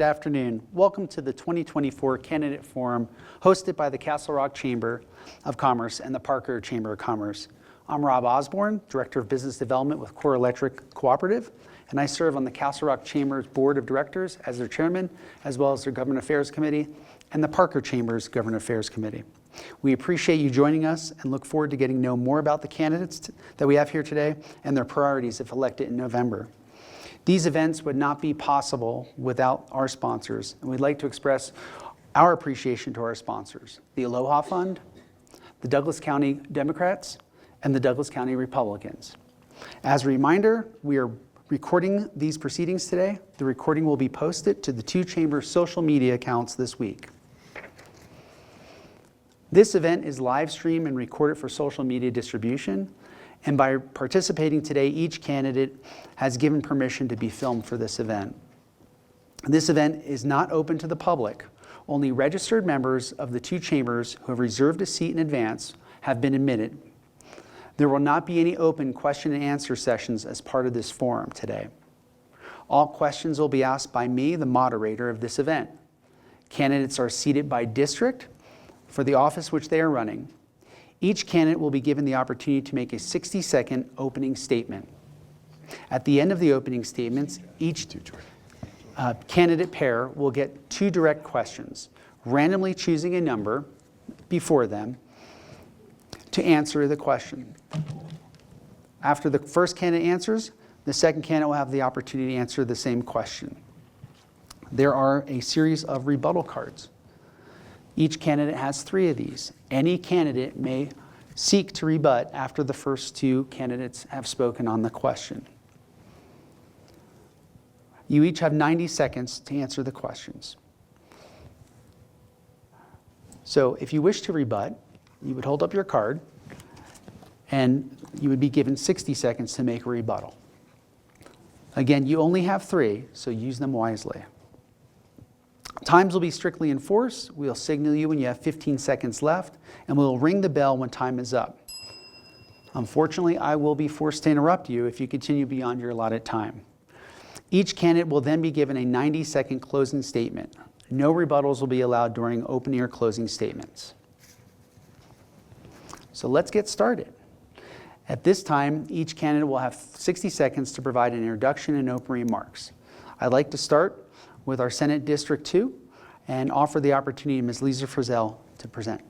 good afternoon. Welcome to the 2024 Candidate Forum hosted by the Castle Rock Chamber of Commerce and the Parker Chamber of Commerce. I'm Rob Osborne, Director of Business Development with Core Electric Cooperative, and I serve on the Castle Rock Chamber's Board of Directors as their chairman, as well as their Government Affairs Committee and the Parker Chamber's Government Affairs Committee. We appreciate you joining us and look forward to getting to know more about the candidates that we have here today and their priorities if elected in November. These events would not be possible without our sponsors, and we'd like to express our appreciation to our sponsors, the Aloha Fund, the Douglas County Democrats, and the Douglas County Republicans. As a reminder, we are recording these proceedings today. The recording will be posted to the two chambers' social media accounts this week. This event is live streamed and recorded for social media distribution. And by participating today, each candidate has given permission to be filmed for this event. This event is not open to the public. Only registered members of the two chambers who have reserved a seat in advance have been admitted. There will not be any open question and answer sessions as part of this forum today. All questions will be asked by me, the moderator of this event. Candidates are seated by district for the office which they are running. Each candidate will be given the opportunity to make a 60-second opening statement. At the end of the opening statements, each candidate pair will get two direct questions, randomly choosing a number before them to answer the question. After the first candidate answers, the second candidate will have the opportunity to answer the same question. There are a series of rebuttal cards. Each candidate has 3 of these. Any candidate may seek to rebut after the first 2 candidates have spoken on the question. You each have 90 seconds to answer the questions. So if you wish to rebut, you would hold up your card and you would be given 60 seconds to make a rebuttal. Again, you only have 3, so use them wisely. Times will be strictly enforced. We'll signal you when you have 15 seconds left, and we'll ring the bell when time is up. Unfortunately, I will be forced to interrupt you if you continue beyond your allotted time. Each candidate will then be given a 90-second closing statement. No rebuttals will be allowed during opening or closing statements. So let's get started. At this time, each candidate will have 60 seconds to provide an introduction and opening remarks. I'd like to start with our Senate District 2 and offer the opportunity to Ms. Lisa Frizzell to present.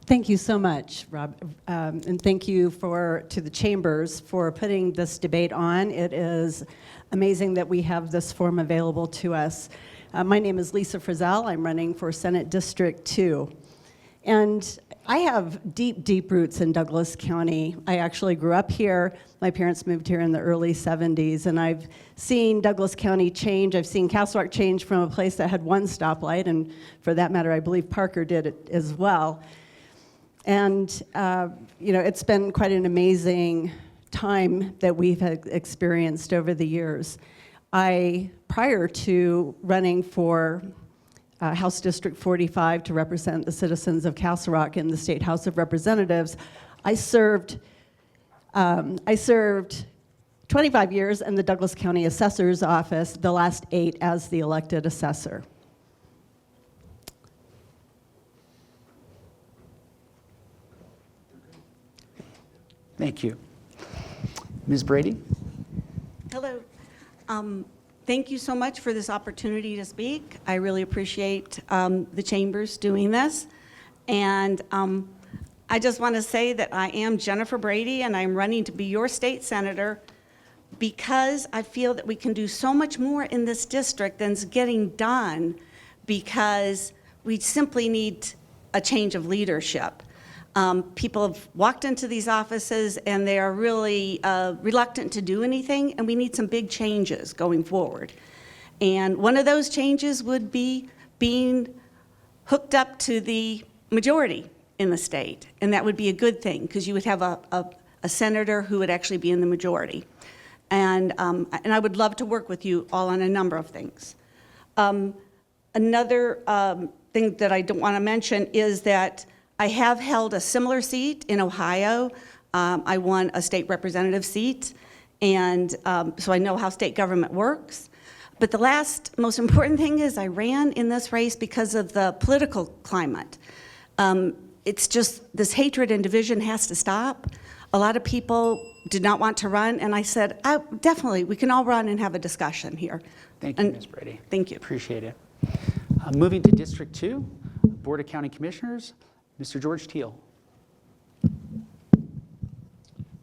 Thank you so much, Rob, and thank you to the chambers for putting this debate on. It is amazing that we have this forum available to us. My name is Lisa Frizzell. I'm running for Senate District 2. And I have deep, deep roots in Douglas County. I actually grew up here. My parents moved here in the early 70s, and I've seen Douglas County change. I've seen Castle Rock change from a place that had 1 stoplight, and for that matter, I believe Parker did it as well. And it's been quite an amazing time that we've experienced over the years. Prior to running for House District 45 to represent the citizens of Castle Rock in the State House of Representatives, I served 25 years in the Douglas County Assessor's Office, the last 8 as the elected assessor. Thank you. Ms. Brady? Hello. Thank you so much for this opportunity to speak. I really appreciate the chambers doing this. And I just want to say that I am Jennifer Brady, and I'm running to be your state senator because I feel that we can do so much more in this district than's getting done, because we simply need a change of leadership. People have walked into these offices and they are really reluctant to do anything, and we need some big changes going forward. And one of those changes would be being hooked up to the majority in the state, and that would be a good thing because you would have a senator who would actually be in the majority. And I would love to work with you all on a number of things. Another thing that I don't want to mention is that I have held a similar seat in Ohio. I won a state representative seat, and so I know how state government works. But the last most important thing is I ran in this race because of the political climate. It's just this hatred and division has to stop. A lot of people did not want to run, and I said, definitely, we can all run and have a discussion here. Thank you, Ms. Brady. Thank you. Appreciate it. Moving to District 2, Board of County Commissioners, Mr. George Teal.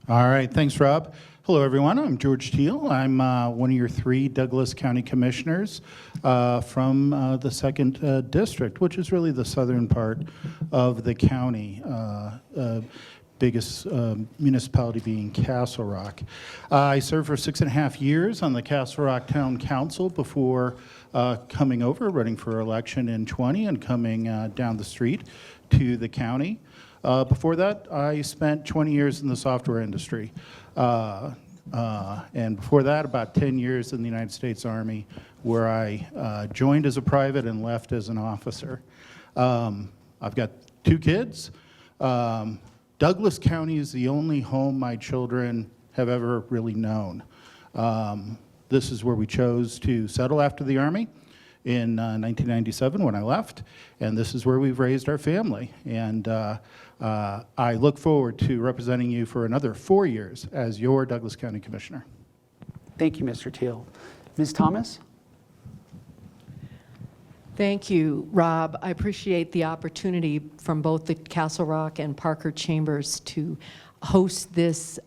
All right, thanks, Rob. Hello, everyone. I'm George Teal. I'm one of your 3 Douglas County Commissioners from the 2nd District, which is really the southern part of the county, biggest municipality being Castle Rock. I served for 6.5 years on the Castle Rock Town Council before coming over, running for election in 20 and coming down the street to the county. Before that, I spent 20 years in the software industry. And before that, about 10 years in the United States Army, where I joined as a private and left as an officer. I've got 2 kids. Douglas County is the only home my children have ever really known. This is where we chose to settle after the Army in 1997 when I left, and this is where we've raised our family. And I look forward to representing you for another 4 years as your Douglas County Commissioner. Thank you, Mr. Teal. Ms. Thomas? Thank you, Rob. I appreciate the opportunity from both the Castle Rock and Parker Chambers to host this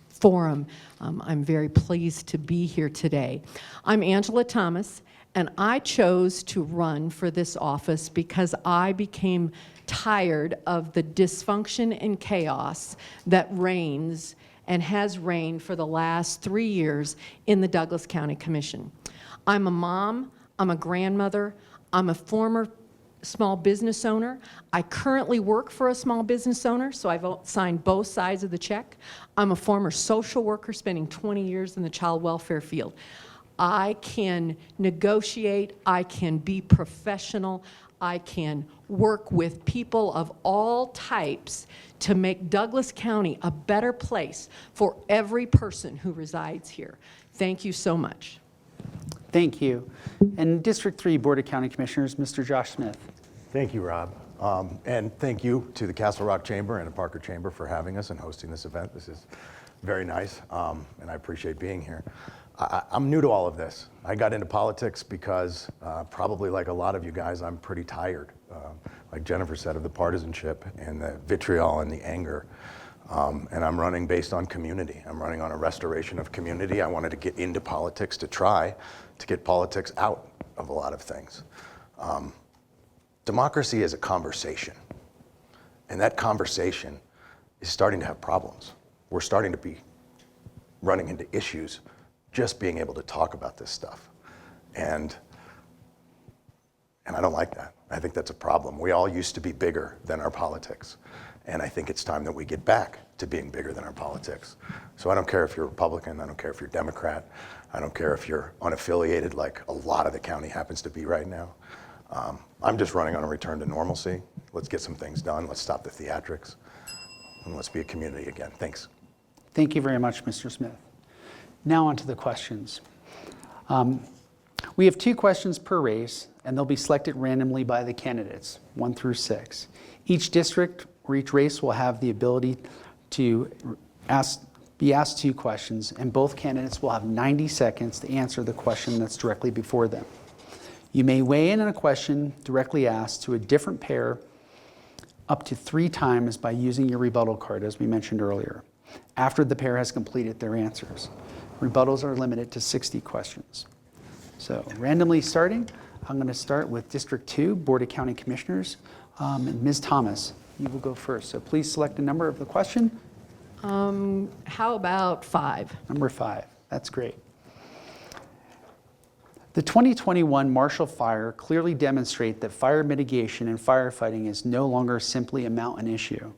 forum. I'm very pleased to be here today. I'm Angela Thomas, and I chose to run for this office because I became tired of the dysfunction and chaos that reigns and has reigned for the last 3 years in the Douglas County Commission. I'm a mom, I'm a grandmother, I'm a former small business owner. I currently work for a small business owner, so I've signed both sides of the check. I'm a former social worker spending 20 years in the child welfare field. I can negotiate, I can be professional, I can work with people of all types to make Douglas County a better place for every person who resides here. Thank you so much. Thank you. And District 3 Board of County Commissioners, Mr. Josh Smith. Thank you, Rob. And thank you to the Castle Rock Chamber and the Parker Chamber for having us and hosting this event. This is very nice, and I appreciate being here. I'm new to all of this. I got into politics because, probably like a lot of you guys, I'm pretty tired, like Jennifer said, of the partisanship and the vitriol and the anger. And I'm running based on community. I'm running on a restoration of community. I wanted to get into politics to try to get politics out of a lot of things. Democracy is a conversation, and that conversation is starting to have problems. We're starting to be running into issues just being able to talk about this stuff. And I don't like that. I think that's a problem. We all used to be bigger than our politics. And I think it's time that we get back to being bigger than our politics. So I don't care if you're Republican, I don't care if you're Democrat, I don't care if you're unaffiliated like a lot of the county happens to be right now. I'm just running on a return to normalcy. Let's get some things done. Let's stop the theatrics. And let's be a community again. Thanks. Thank you very much, Mr. Smith. Now on to the questions. We have 2 questions per race, and they'll be selected randomly by the candidates, 1 through 6. Each district or each race will have the ability to be asked 2 questions, and both candidates will have 90 seconds to answer the question that's directly before them. You may weigh in on a question directly asked to a different pair up to 3 times by using your rebuttal card, as we mentioned earlier, after the pair has completed their answers. Rebuttals are limited to 60 questions. So randomly starting, I'm going to start with District 2, Board of County Commissioners. And Ms. Thomas, you will go first. So please select a number of the question. How about 5? Number 5. That's great. The 2021 Marshall Fire clearly demonstrate that fire mitigation and firefighting is no longer simply a mountain issue.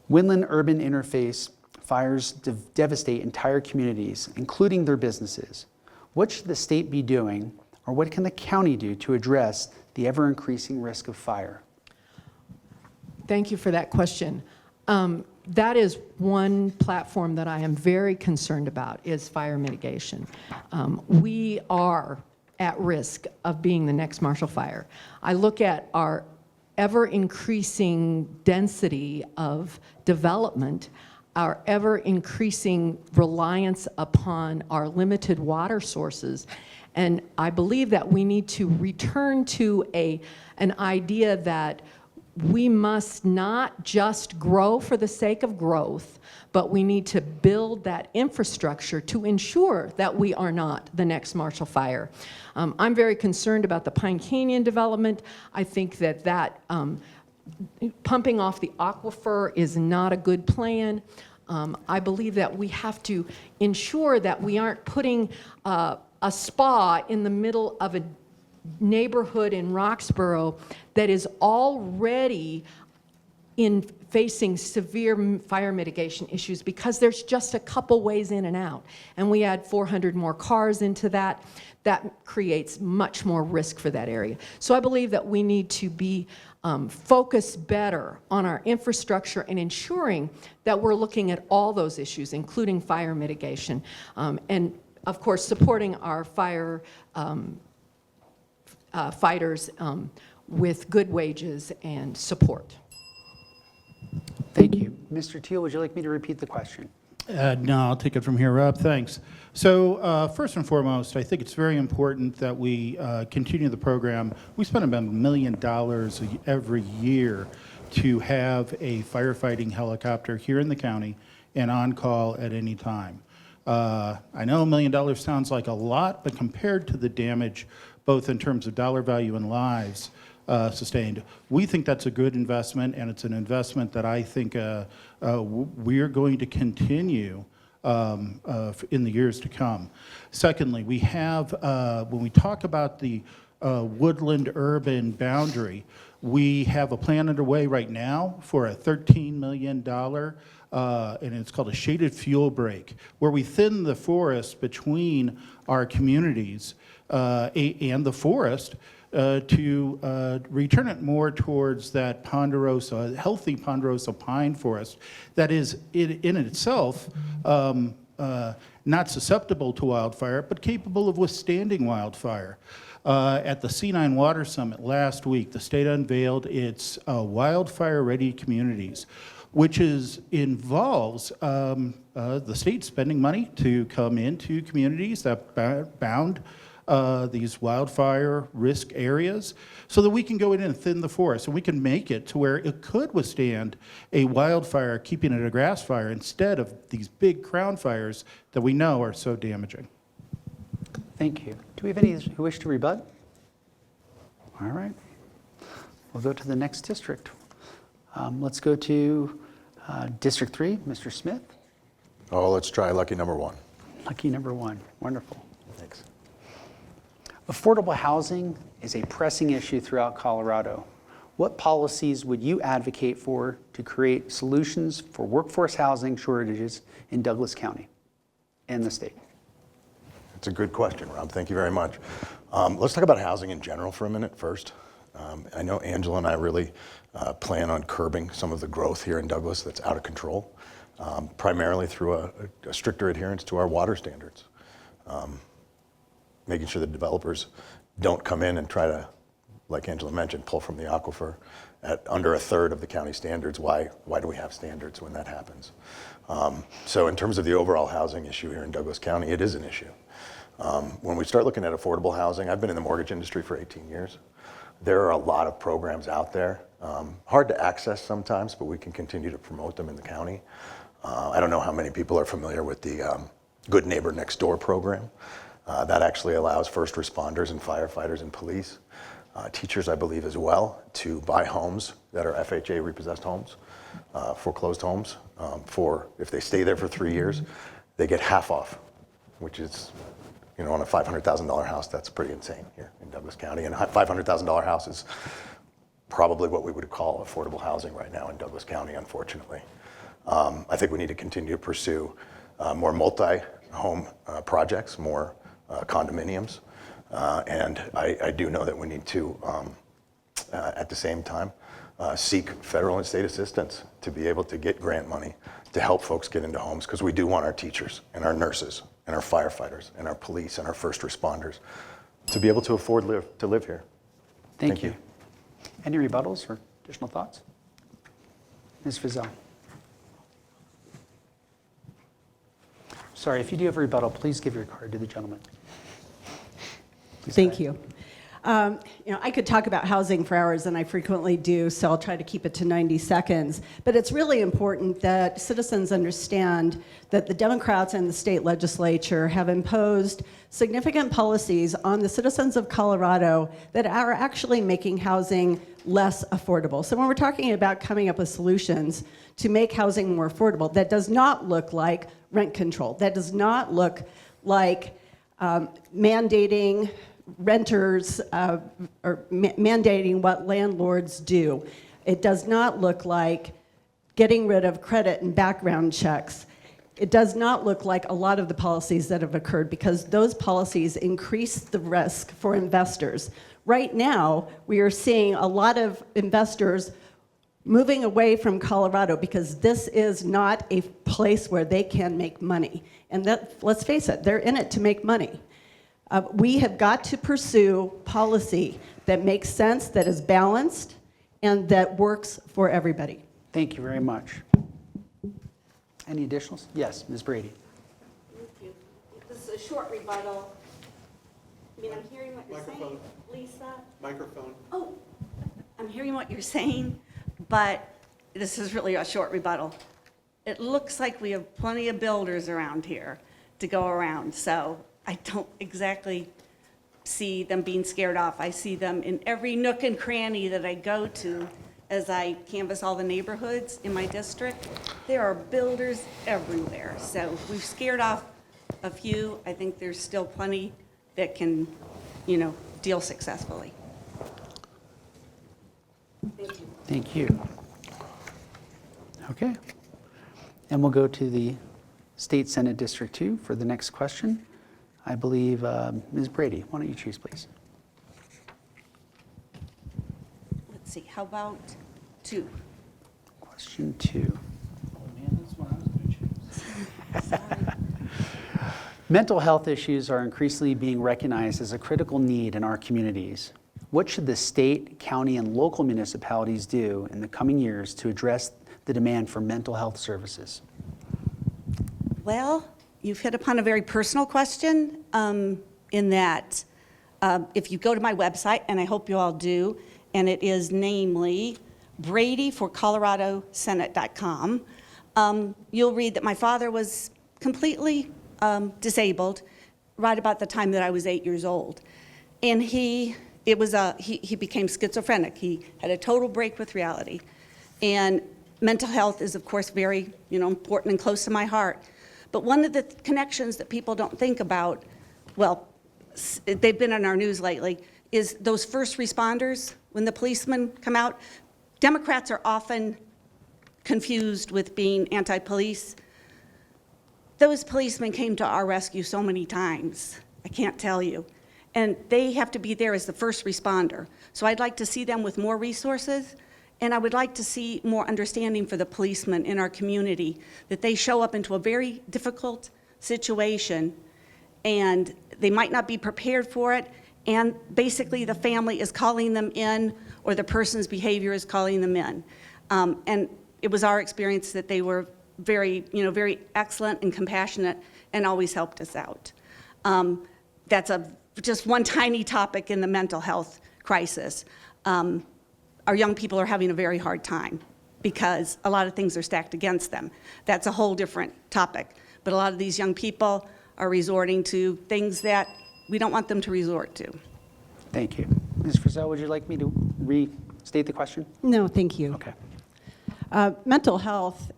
Windland-urban interface fires devastate entire communities, including their businesses. What should the state be doing, or what can the county do to address the ever-increasing risk of fire? Thank you for that question. that is one platform that I am very concerned about, is fire mitigation. We are at risk of being the next Marshall Fire. I look at our ever-increasing density of development, our ever-increasing reliance upon our limited water sources, and I believe that we need to return to an idea that we must not just grow for the sake of growth, but we need to build that infrastructure to ensure that we are not the next Marshall Fire. I'm very concerned about the Pine Canyon development. I think that pumping off the aquifer is not a good plan. I believe that we have to ensure that we aren't putting a spa in the middle of a neighborhood in Roxborough that is already facing severe fire mitigation issues because there's just a couple ways in and out. And we add 400 more cars into that. That creates much more risk for that area. So I believe that we need to be focused better on our infrastructure and ensuring that we're looking at all those issues, including fire mitigation. And of course, supporting our fire fighters with good wages and support. Thank you. Mr. Teal, would you like me to repeat the question? No, I'll take it from here, Rob. Thanks. So first and foremost, I think it's very important that we continue the program. We spend about $1 million every year to have a firefighting helicopter here in the county and on call at any time. I know $1 million sounds like a lot, but compared to the damage, both in terms of dollar value and lives sustained, we think that's a good investment, and it's an investment that I think we're going to continue in the years to come. Secondly, we have, when we talk about the woodland-urban boundary, we have a plan underway right now for a $13 million, and it's called a shaded fuel break, where we thin the forest between our communities and the forest to return it more towards that ponderosa, healthy ponderosa pine forest that is in itself not susceptible to wildfire, but capable of withstanding wildfire. At the C9 Water Summit last week, the state unveiled its wildfire-ready communities, which involves the state spending money to come into communities that bound these wildfire risk areas so that we can go in and thin the forest, and we can make it to where it could withstand a wildfire, keeping it a grass fire instead of these big crown fires that we know are so damaging. Thank you. Do we have any who wish to rebut? All right. We'll go to the next district. Let's go to District 3, Mr. Smith. Oh, let's try lucky number one. Lucky number one. Wonderful. Thanks. Affordable housing is a pressing issue throughout Colorado. What policies would you advocate for to create solutions for workforce housing shortages in Douglas County and the state? It's a good question, Rob. Thank you very much. Let's talk about housing in general for a minute first. I know Angela and I really plan on curbing some of the growth here in Douglas that's out of control, primarily through a stricter adherence to our water standards. Making sure that developers don't come in and try to, like Angela mentioned, pull from the aquifer at under a third of the county standards. Why do we have standards when that happens? So in terms of the overall housing issue here in Douglas County, it is an issue. When we start looking at affordable housing, I've been in the mortgage industry for 18 years. There are a lot of programs out there, hard to access sometimes, but we can continue to promote them in the county. I don't know how many people are familiar with the Good Neighbor Next Door program. That actually allows first responders and firefighters and police, teachers I believe as well, to buy homes that are FHA repossessed homes, foreclosed homes. For if they stay there for 3 years, they get half off, which is, on a $500,000 house, that's pretty insane here in Douglas County. And a $500,000 house is probably what we would call affordable housing right now in Douglas County, unfortunately. I think we need to continue to pursue more multi-home projects, more condominiums. And I do know that we need to, at the same time, seek federal and state assistance to be able to get grant money to help folks get into homes, because we do want our teachers and our nurses and our firefighters and our police and our first responders to be able to afford to live here. Thank you. Any rebuttals or additional thoughts? Ms. Frizzell. Sorry, if you do have a rebuttal, please give your card to the gentleman. Please go Thank ahead. you. I could talk about housing for hours, and I frequently do, so I'll try to keep it to 90 seconds. But it's really important that citizens understand that the Democrats and the state legislature have imposed significant policies on the citizens of Colorado that are actually making housing less affordable. So when we're talking about coming up with solutions to make housing more affordable, that does not look like rent control. That does not look like mandating renters or mandating what landlords do. It does not look like getting rid of credit and background checks. It does not look like a lot of the policies that have occurred, because those policies increase the risk for investors. Right now, we are seeing a lot of investors moving away from Colorado because this is not a place where they can make money. And that, let's face it, they're in it to make money. We have got to pursue policy that makes sense, that is balanced, and that works for everybody. Thank you very much. Any additionals? Yes, Ms. Brady. Thank you. This is a short rebuttal. I mean, I'm hearing what you're saying, Lisa. Microphone. Oh, I'm hearing what you're saying, but this is really a short rebuttal. It looks like we have plenty of builders around here to go around, so I don't exactly see them being scared off. I see them in every nook and cranny that I go to as I canvass all the neighborhoods in my district. There are builders everywhere, so we've scared off a few. I think there's still plenty that can, deal successfully. Thank you. Thank you. Okay. And we'll go to the State Senate District 2 for the next question. I believe Ms. Brady, why don't you choose, please? Let's see, how about 2? Question 2. Oh man, that's what I was going to choose. Sorry. Mental health issues are increasingly being recognized as a critical need in our communities. What should the state, county, and local municipalities do in the coming years to address the demand for mental health services? Well, you've hit upon a very personal question in that if you go to my website, and I hope you all do, and it is namely bradyforcoloradosenate.com, you'll read that my father was completely disabled right about the time that I was 8 years old. And he became schizophrenic. He had a total break with reality. And mental health is, of course, very important and close to my heart. But one of the connections that people don't think about, well, they've been in our news lately, is those first responders, when the policemen come out. Democrats are often confused with being anti-police. Those policemen came to our rescue so many times, I can't tell you. And they have to be there as the first responder. So I'd like to see them with more resources. And I would like to see more understanding for the policemen in our community, that they show up into a very difficult situation and they might not be prepared for it, and basically the family is calling them in, or the person's behavior is calling them in. And it was our experience that they were very excellent and compassionate and always helped us out. That's just one tiny topic in the mental health crisis. Our young people are having a very hard time because a lot of things are stacked against them. That's a whole different topic. But a lot of these young people are resorting to things that we don't want them to resort to. Thank you. Ms. Frizzell, would you like me to restate the question? No, thank you. Okay. Mental health,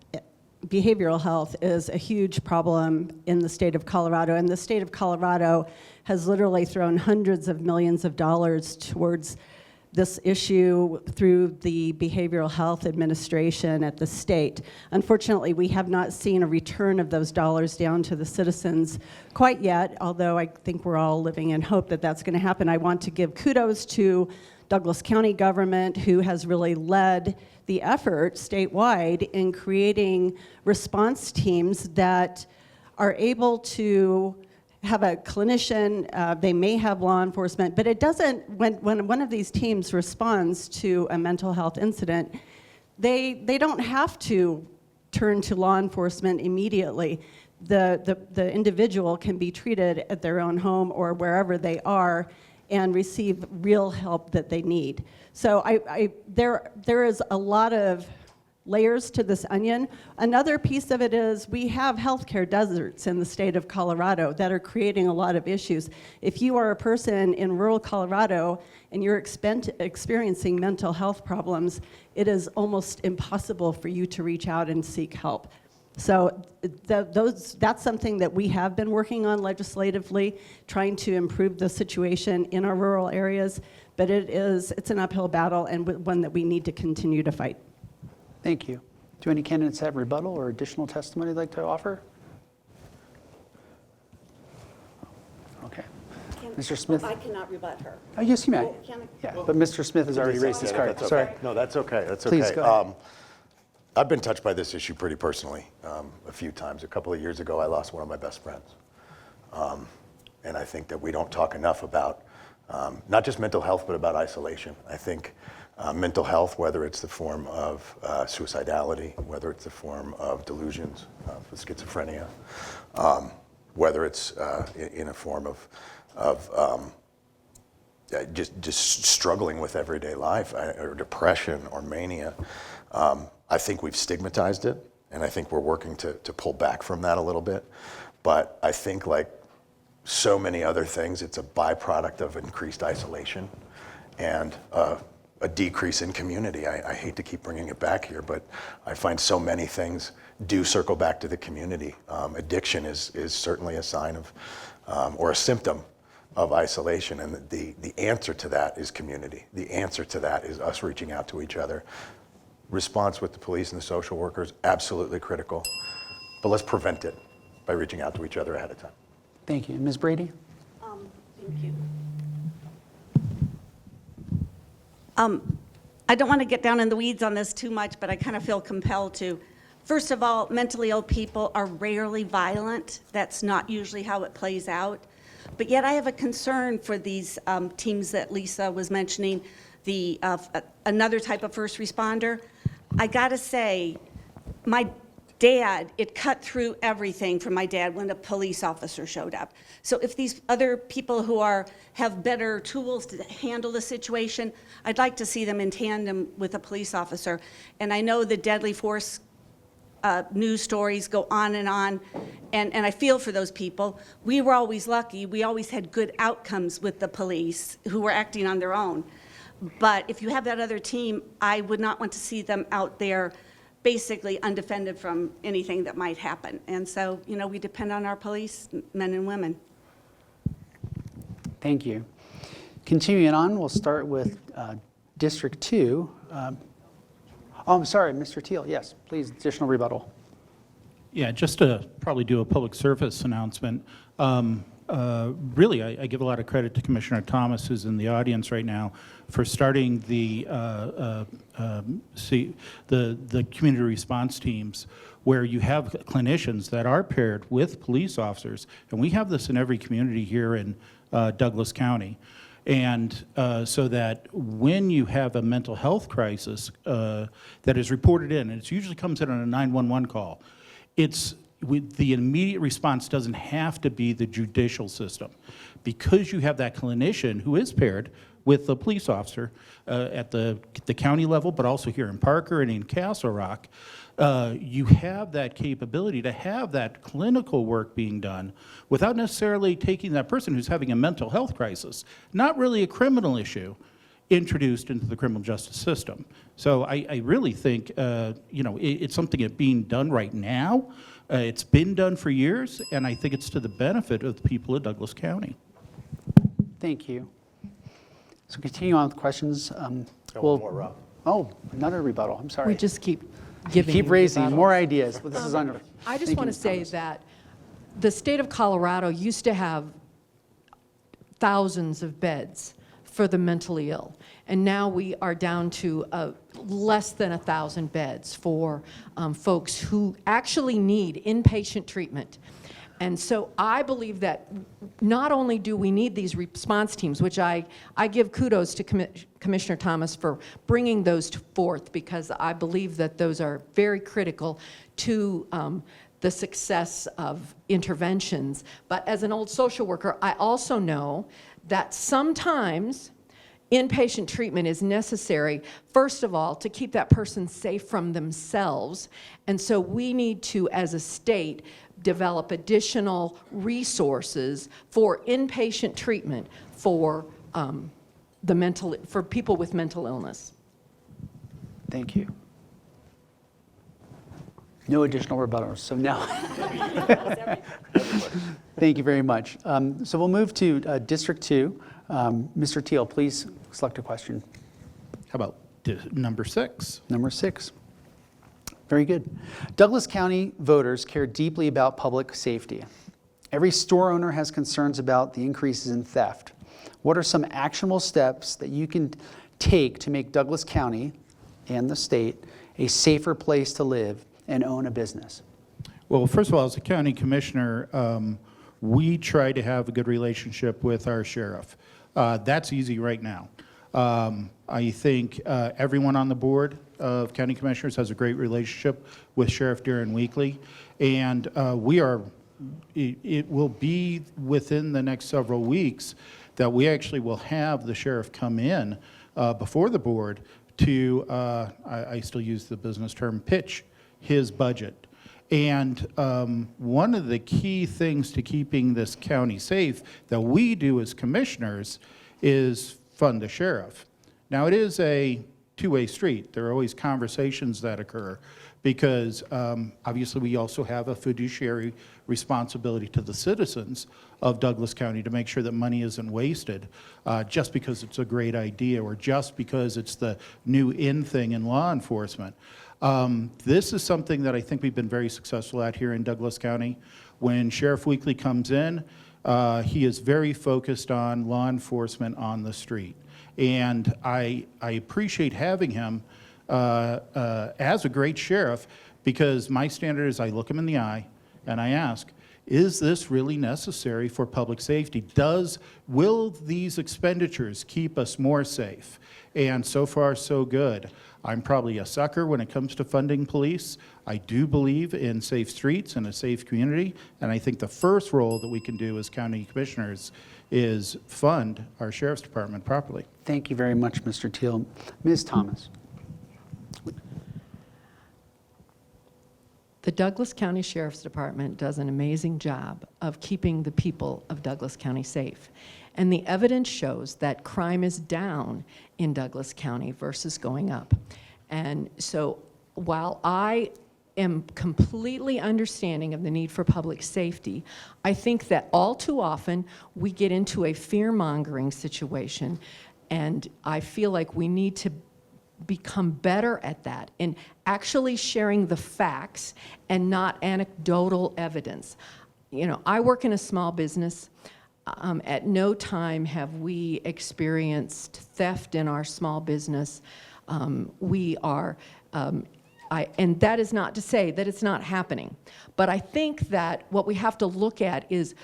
behavioral health is a huge problem in the state of Colorado, and the state of Colorado has literally thrown hundreds of millions of dollars towards this issue through the Behavioral Health Administration at the state. Unfortunately, we have not seen a return of those dollars down to the citizens quite yet, although I think we're all living in hope that that's going to happen. I want to give kudos to Douglas County government, who has really led the effort statewide in creating response teams that are able to have a clinician, they may have law enforcement, but it doesn't, when one of these teams responds to a mental health incident, they don't have to turn to law enforcement immediately. The individual can be treated at their own home or wherever they are and receive real help that they need. So there is a lot of layers to this onion. Another piece of it is we have healthcare deserts in the state of Colorado that are creating a lot of issues. If you are a person in rural Colorado and you're experiencing mental health problems, it is almost impossible for you to reach out and seek help. So that's something that we have been working on legislatively, trying to improve the situation in our rural areas, but it's an uphill battle and one that we need to continue to fight. Thank you. Do any candidates have rebuttal or additional testimony they'd like to offer? Okay. Mr. Smith? I cannot rebut her. Oh, yes, you may. Oh, can I? Yeah, but Mr. Smith has already raised his card. That's Sorry. okay. No, that's okay. That's okay. Please, go ahead. I've been touched by this issue pretty personally a few times. A couple of years ago, I lost one of my best friends. And I think that we don't talk enough about not just mental health, but about isolation. I think mental health, whether it's the form of suicidality, whether it's the form of delusions, for schizophrenia, whether it's in a form of just struggling with everyday life, or depression or mania, I think we've stigmatized it, and I think we're working to pull back from that a little bit. But I think, like so many other things, it's a byproduct of increased isolation and a decrease in community. I hate to keep bringing it back here, but I find so many things do circle back to the community. Addiction is certainly a sign of, or a symptom of isolation, and the answer to that is community. The answer to that is us reaching out to each other. Response with the police and the social workers, absolutely critical, but let's prevent it by reaching out to each other ahead of time. Thank you. Ms. Brady? Thank you. I don't want to get down in the weeds on this too much, but I kind of feel compelled to. First of all, mentally ill people are rarely violent. That's not usually how it plays out. But yet I have a concern for these teams that Lisa was mentioning, another type of first responder. I gotta say, my dad, it cut through everything for my dad when a police officer showed up. So if these other people who have better tools to handle the situation, I'd like to see them in tandem with a police officer. And I know the deadly force news stories go on, and I feel for those people. We were always lucky. We always had good outcomes with the police who were acting on their own. But if you have that other team, I would not want to see them out there basically undefended from anything that might happen. And so, we depend on our police, men and women. Thank you. Continuing on, we'll start with District 2. I'm sorry, Mr. Teal. Yes, please, additional rebuttal. Yeah, just to probably do a public service announcement. Really, I give a lot of credit to Commissioner Thomas, who's in the audience right now, for starting the community response teams, where you have clinicians that are paired with police officers, and we have this in every community here in Douglas County. And so that when you have a mental health crisis that is reported in, and it usually comes in on a 911 call, the immediate response doesn't have to be the judicial system. Because you have that clinician who is paired with the police officer at the county level, but also here in Parker and in Castle Rock, you have that capability to have that clinical work being done without necessarily taking that person who's having a mental health crisis, not really a criminal issue, introduced into the criminal justice system. So I really think it's something that's being done right now. It's been done for years, and I think it's to the benefit of the people of Douglas County. Thank you. So continue on with questions. One more, Rob. Oh, another rebuttal. I'm sorry. We just keep giving. Keep raising rebuttals. more ideas. Well, this is under. I just Thank want you, to say Thomas. that the state of Colorado used to have thousands of beds for the mentally ill. And now we are down to less than 1,000 beds for folks who actually need inpatient treatment. And so I believe that not only do we need these response teams, which I give kudos to Commissioner Thomas for bringing those forth, because I believe that those are very critical to the success of interventions. But as an old social worker, I also know that sometimes inpatient treatment is necessary, first of all, to keep that person safe from themselves. And so we need to, as a state, develop additional resources for inpatient treatment for for people with mental illness. Thank you. No additional rebuttals, so now. Thank you very much. So we'll move to District 2. Mr. Teal, please select a question. How about number 6? Number 6. Very good. Douglas County voters care deeply about public safety. Every store owner has concerns about the increases in theft. What are some actionable steps that you can take to make Douglas County and the state a safer place to live and own a business? Well, first of all, as a county commissioner, we try to have a good relationship with our sheriff. That's easy right now. I think everyone on the board of county commissioners has a great relationship with Sheriff Darren Weekly, and it will be within the next several weeks that we actually will have the sheriff come in before the board to, I still use the business term, pitch his budget. And one of the key things to keeping this county safe that we do as commissioners is fund the sheriff. Now, it is a two-way street. There are always conversations that occur because obviously we also have a fiduciary responsibility to the citizens of Douglas County to make sure that money isn't wasted just because it's a great idea or just because it's the new in thing in law enforcement. This is something that I think we've been very successful at here in Douglas County. When Sheriff Weekly comes in, he is very focused on law enforcement on the street. And I appreciate having him as a great sheriff, because my standard is I look him in the eye and I ask, is this really necessary for public safety? Will these expenditures keep us more safe? And so far, so good. I'm probably a sucker when it comes to funding police. I do believe in safe streets and a safe community, and I think the first role that we can do as county commissioners is fund our sheriff's department properly. Thank you very much, Mr. Teal. Ms. Thomas. The Douglas County Sheriff's Department does an amazing job of keeping the people of Douglas County safe. And the evidence shows that crime is down in Douglas County versus going up. And so while I am completely understanding of the need for public safety, I think that all too often we get into a fear-mongering situation, and I feel like we need to become better at that in actually sharing the facts and not anecdotal evidence. You know, I work in a small business. At no time have we experienced theft in our small business. And that is not to say that it's not happening. But I think that what we have to look at is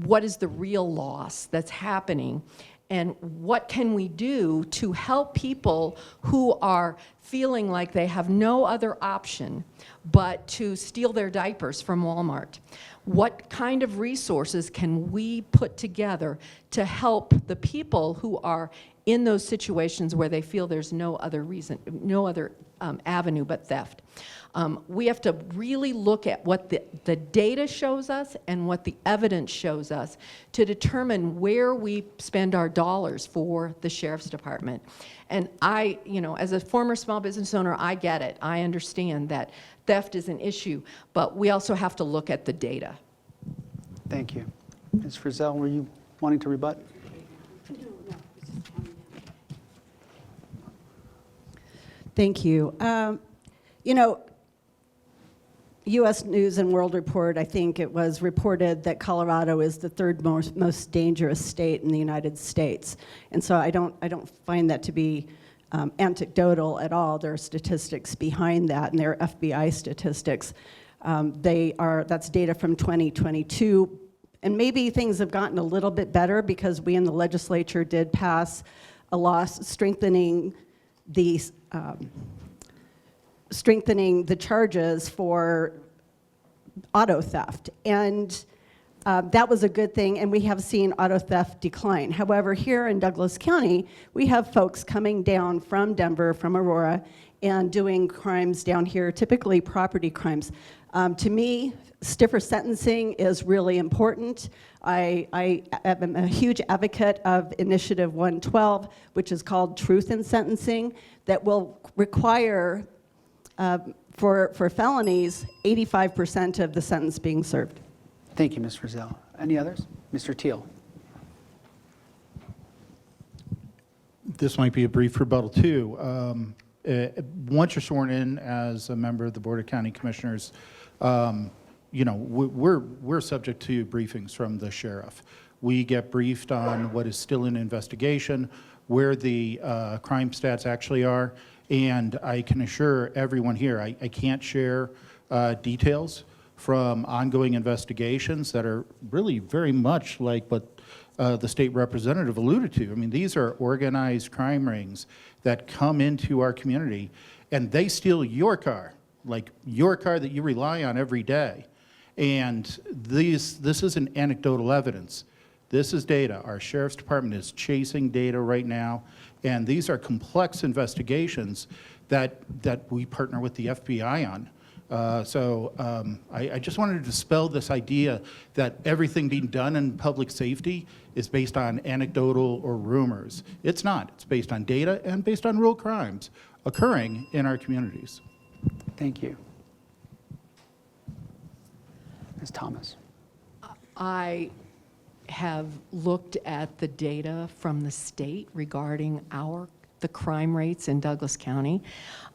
what is the real loss that's happening, and what can we do to help people who are feeling like they have no other option but to steal their diapers from Walmart? What kind of resources can we put together to help the people who are in those situations where they feel there's no other reason, no other avenue but theft? We have to really look at what the data shows us and what the evidence shows us to determine where we spend our dollars for the Sheriff's Department. And I, you know, as a former small business owner, I get it. I understand that theft is an issue, but we also have to look at the data. Thank you. Ms. Frizzell, were you wanting to rebut? Thank you. You know, U.S. News and World Report, I think it was reported that Colorado is the third most dangerous state in the United States. And so I don't find that to be anecdotal at all. There are statistics behind that, and they're FBI statistics. That's data from 2022. And maybe things have gotten a little bit better because we in the legislature did pass a law strengthening the charges for auto theft. And that was a good thing, and we have seen auto theft decline. However, here in Douglas County, we have folks coming down from Denver, from Aurora, and doing crimes down here, typically property crimes. To me, stiffer sentencing is really important. I am a huge advocate of Initiative 112, which is called Truth in Sentencing, that will require, for felonies, 85% of the sentence being served. Thank you, Ms. Frizzell. Any others? Mr. Teal. This might be a brief rebuttal too. Once you're sworn in as a member of the Board of County Commissioners, you know, we're subject to briefings from the sheriff. We get briefed on what is still in investigation, where the crime stats actually are, and I can assure everyone here, I can't share details from ongoing investigations that are really very much like what the state representative alluded to. I mean, these are organized crime rings that come into our community, and they steal your car, like your car that you rely on every day. And this isn't anecdotal evidence. This is data. Our sheriff's department is chasing data right now, and these are complex investigations that we partner with the FBI on. I just wanted to dispel this idea that everything being done in public safety is based on anecdotal or rumors. It's not. It's based on data and based on real crimes occurring in our communities. Thank you. Ms. Thomas. I have looked at the data from the state regarding the crime rates in Douglas County.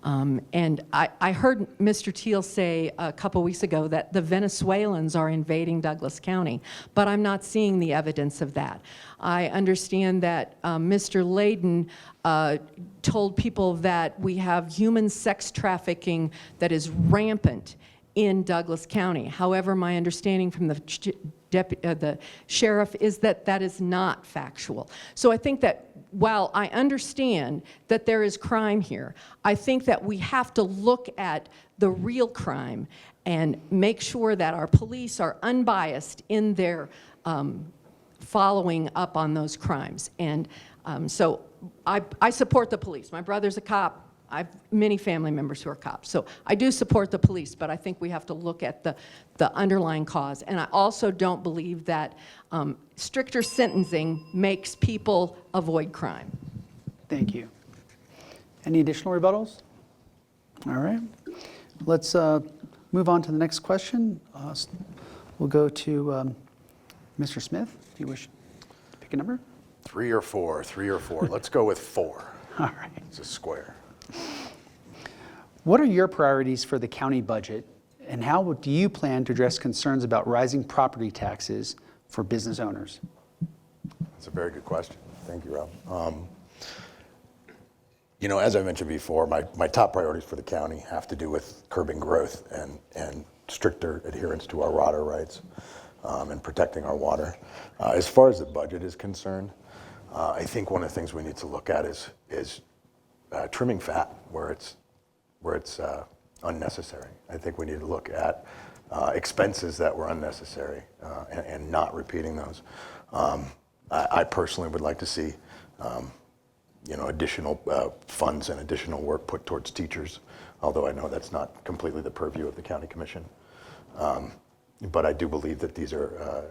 And I heard Mr. Teal say a couple weeks ago that the Venezuelans are invading Douglas County, but I'm not seeing the evidence of that. I understand that Mr. Layden told people that we have human sex trafficking that is rampant in Douglas County. However, my understanding from the sheriff is that that is not factual. So I think that while I understand that there is crime here, I think that we have to look at the real crime and make sure that our police are unbiased in their following up on those crimes. And so I support the police. My brother's a cop. I have many family members who are cops. So I do support the police, but I think we have to look at the underlying cause. And I also don't believe that stricter sentencing makes people avoid crime. Thank you. Any additional rebuttals? All right. Let's move on to the next question. We'll go to Mr. Smith. Do you wish to pick a number? 3 or 4, 3 or 4. Let's go with 4. All right. It's a square. What are your priorities for the county budget, and how do you plan to address concerns about rising property taxes for business owners? That's a very good question. Thank you, Rob. You know, as I mentioned before, my top priorities for the county have to do with curbing growth and stricter adherence to our water rights and protecting our water. As far as the budget is concerned, I think one of the things we need to look at is trimming fat where it's unnecessary. I think we need to look at expenses that were unnecessary and not repeating those. I personally would like to see you know, additional funds and additional work put towards teachers, although I know that's not completely the purview of the county commission. But I do believe that these are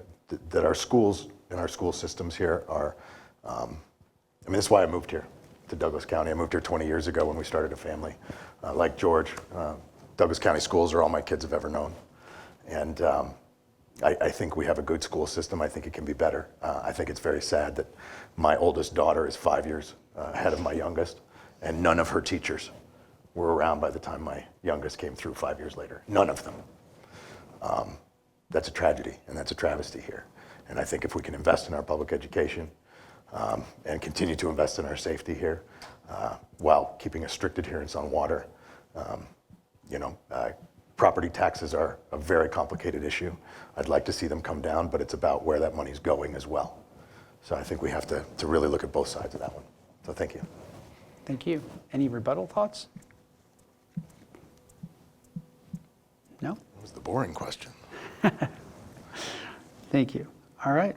that our schools and our school systems here are. I mean, that's why I moved here to Douglas County. I moved here 20 years ago when we started a family. Like George, Douglas County schools are all my kids have ever known. And I think we have a good school system. I think it can be better. I think it's very sad that my oldest daughter is 5 years ahead of my youngest, and none of her teachers were around by the time my youngest came through 5 years later. None of them. That's a tragedy, and that's a travesty here. And I think if we can invest in our public education and continue to invest in our safety here, while keeping a strict adherence on water, property taxes are a very complicated issue. I'd like to see them come down, but it's about where that money's going as well. So I think we have to really look at both sides of that one. So thank you. Thank you. Any rebuttal thoughts? No? That was the boring question. Thank you. All right.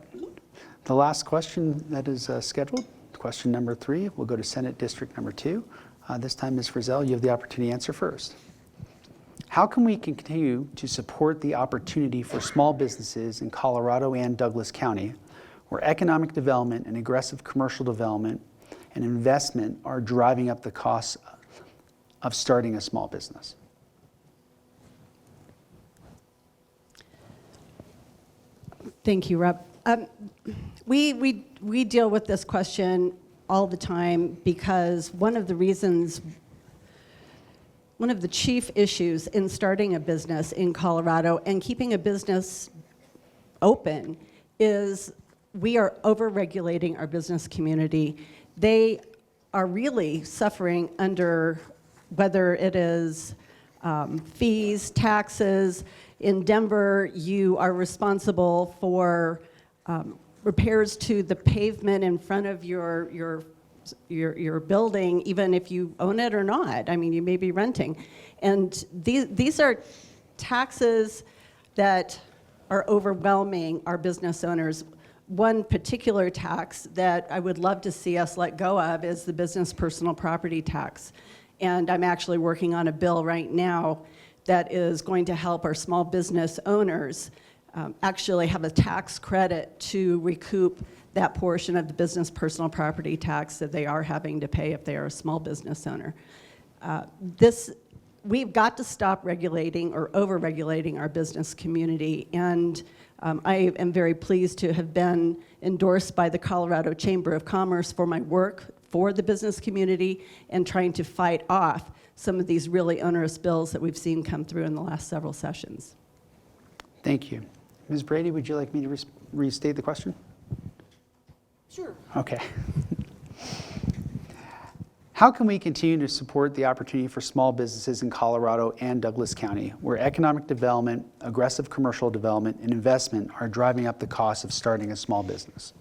The last question that is scheduled, question number 3, will go to Senate District number 2. This time, Ms. Frizzell, you have the opportunity to answer first. How can we continue to support the opportunity for small businesses in Colorado and Douglas County, where economic development and aggressive commercial development and investment are driving up the costs of starting a small business? Thank you, Rob. We deal with this question all the time because one of the chief issues in starting a business in Colorado and keeping a business open is we are over-regulating our business community. They are really suffering under whether it is fees, taxes. In Denver, you are responsible for repairs to the pavement in front of your building, even if you own it or not. I mean, you may be renting. And these are taxes that are overwhelming our business owners. One particular tax that I would love to see us let go of is the business personal property tax. And I'm actually working on a bill right now that is going to help our small business owners actually have a tax credit to recoup that portion of the business personal property tax that they are having to pay if they are a small business owner. We've got to stop regulating or over-regulating our business community, and I am very pleased to have been endorsed by the Colorado Chamber of Commerce for my work for the business community and trying to fight off some of these really onerous bills that we've seen come through in the last several sessions. Thank you. Ms. Brady, would you like me to restate the question? Sure. Okay. How can we continue to support the opportunity for small businesses in Colorado and Douglas County, where economic development, aggressive commercial development, and investment are driving up the cost of starting a small business?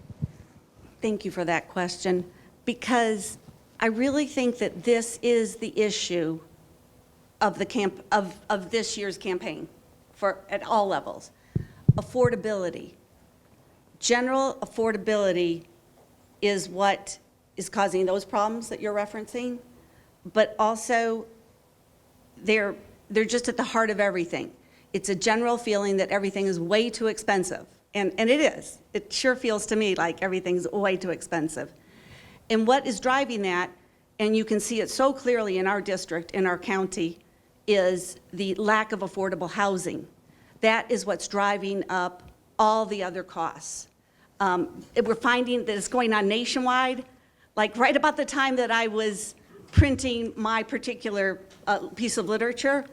Thank you for that question, because I really think that this is the issue of of this year's campaign at all levels. Affordability. General affordability is what is causing those problems that you're referencing, but also they're just at the heart of everything. It's a general feeling that everything is way too expensive, and it is. It sure feels to me like everything's way too expensive. And what is driving that, and you can see it so clearly in our district, in our county, is the lack of affordable housing. That is what's driving up all the other costs. We're finding that it's going on nationwide. Like right about the time that I was printing my particular piece of literature,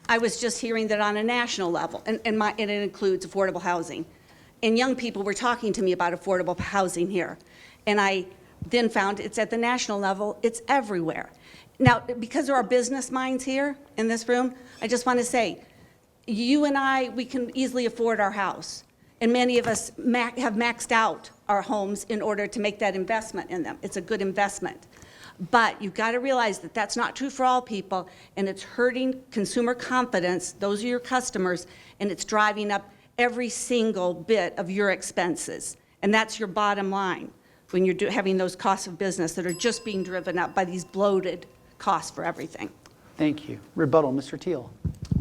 I was just hearing that on a national level, and it includes affordable housing. And young people were talking to me about affordable housing here. And I then found it's at the national level, it's everywhere. Now, because there are business minds here in this room, I just want to say, you and I, we can easily afford our house. And many of us have maxed out our homes in order to make that investment in them. It's a good investment. But you've got to realize that that's not true for all people, and it's hurting consumer confidence, those are your customers, and it's driving up every single bit of your expenses. And that's your bottom line when you're having those costs of business that are just being driven up by these bloated costs for everything. Thank you. Rebuttal, Mr. Teal.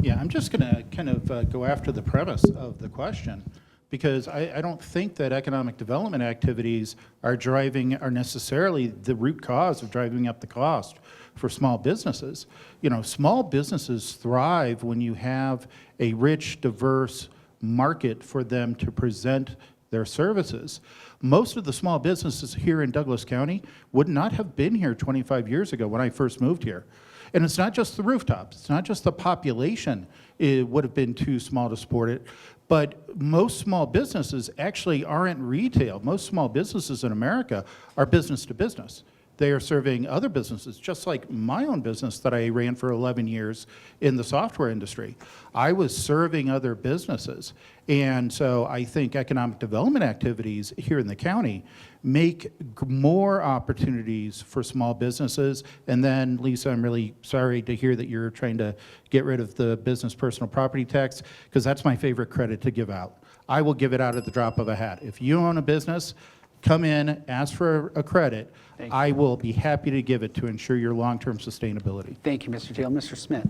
Yeah, I'm just going to kind of go after the premise of the question, because I don't think that economic development activities are necessarily the root cause of driving up the cost for small businesses. You know, small businesses thrive when you have a rich, diverse market for them to present their services. Most of the small businesses here in Douglas County would not have been here 25 years ago when I first moved here. And it's not just the rooftops, it's not just the population, it would have been too small to support it, but most small businesses actually aren't retail. Most small businesses in America are business to business. They are serving other businesses, just like my own business that I ran for 11 years in the software industry. I was serving other businesses. And so I think economic development activities here in the county make more opportunities for small businesses. And then, Lisa, I'm really sorry to hear that you're trying to get rid of the business personal property tax, because that's my favorite credit to give out. I will give it out at the drop of a hat. If you own a business, come in, ask for a credit. I will be happy to give it to ensure your long-term sustainability. Thank you, Mr. Teal. Mr. Smith.